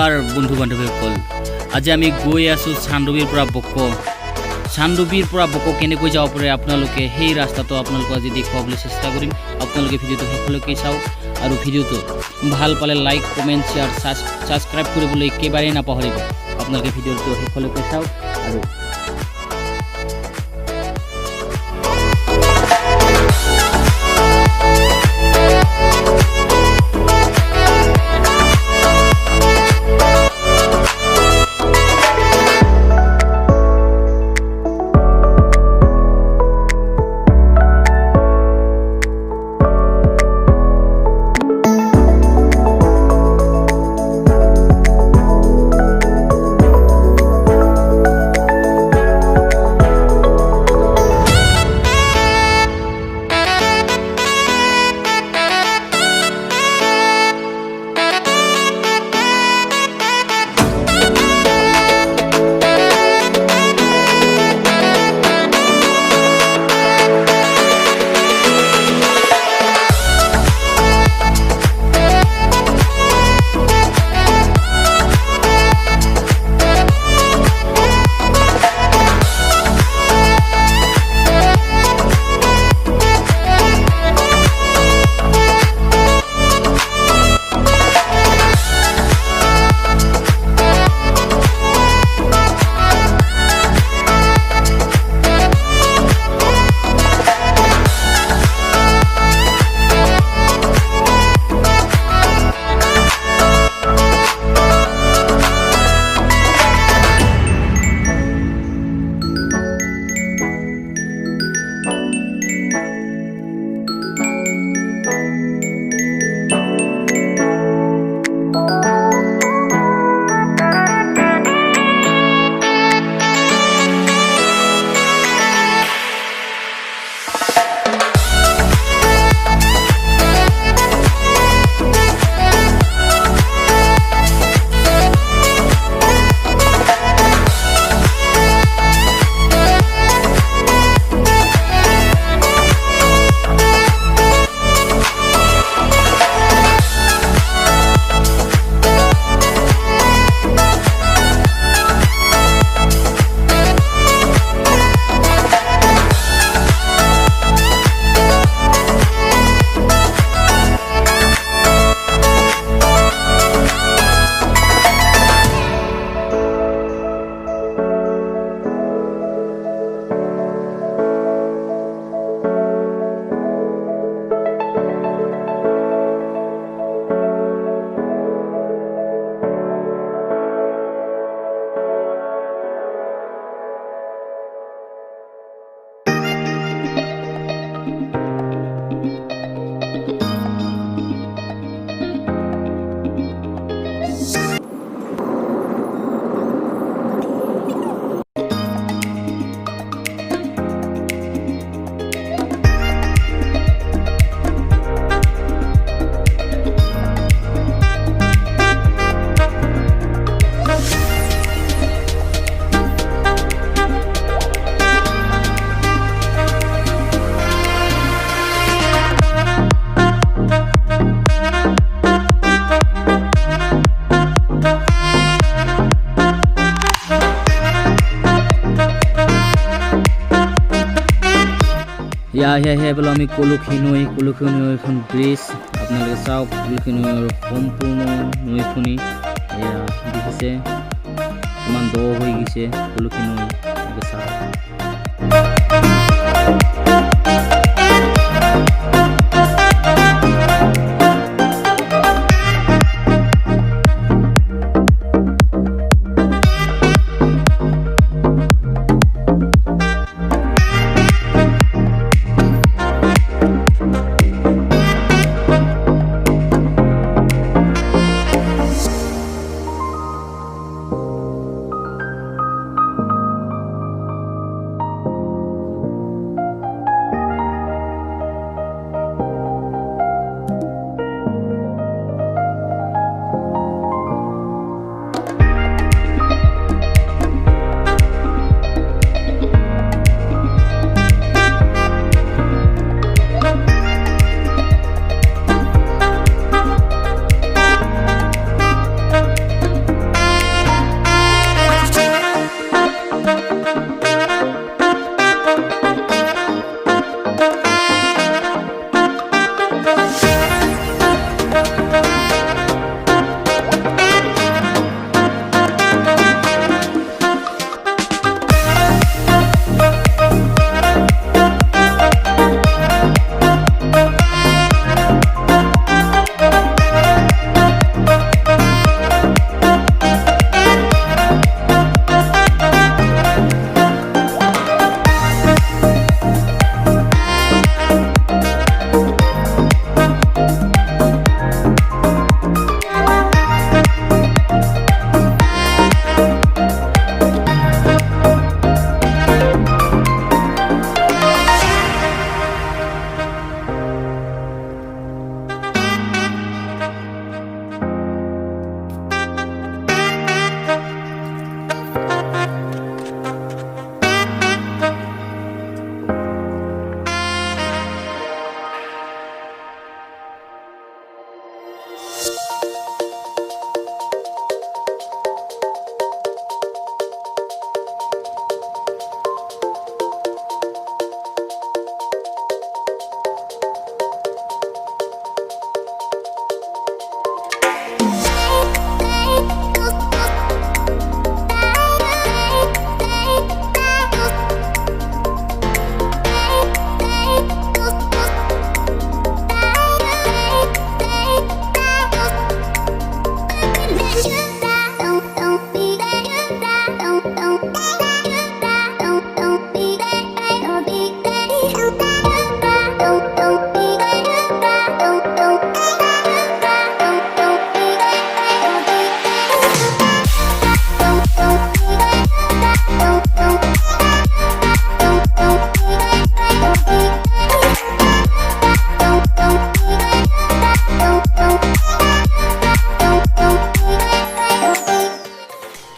নমস্কাৰ বন্ধু বান্ধৱীসকল আজি আমি গৈ আছো চান্দুবিৰ পৰা বকো কেনেকৈ যাব পাৰে আপোনালোকে সেই ৰাস্তাটো আপোনালোকক আজি দেখুৱাবলৈ চেষ্টা কৰিম আপোনালোকে ভিডিঅ'টো শেষলৈকে চাওক আৰু ভিডিঅ'টো ভাল পালে লাইক কমেন্ট শ্বেয়াৰ সাবস্ক্ৰাইব কৰিবলৈ একেবাৰে নাপাহৰিব আপোনালোকে ভিডিঅ'টো শেষলৈকে চাওক আৰু হে বলো আমি কলুখি নৈ এখন ব্ৰিজ আপোনালোকে চাওক কলুখি নৈৰ সম্পূৰ্ণ নৈখনি এয়া দেখিছে কিমান দ হৈ গৈছে কলুখি নৈ চাওক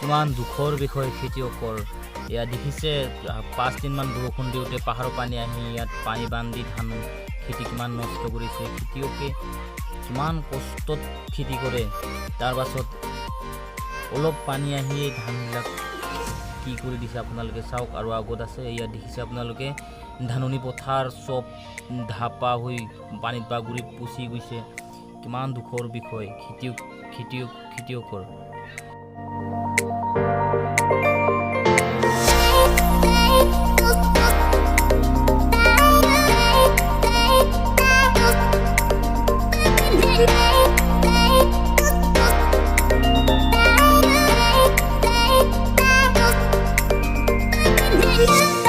কিমান দুখৰ বিষয় খেতিয়কৰ। এয়া দেখিছে 5 দিনমান বৰষুণ দিওঁতে পাহাৰৰ পানী আহি ইয়াত পানী বান্ধি ধান খেতি কিমান নষ্ট কৰিছে। খেতিয়কে কিমান কষ্টত খেতি কৰে, তাৰ পাছত অলপ পানী আহি ধানবিলাক কি কৰি দিছে আপোনালোকে চাওক। আৰু আগত আছে ইয়াত দেখিছে আপোনালোকে ধাননি পথাৰ চব ধাপা হৈ পানীত বাগৰি পচি গৈছে। কিমান দুখৰ বিষয় খেতিয়কৰ। Yeah.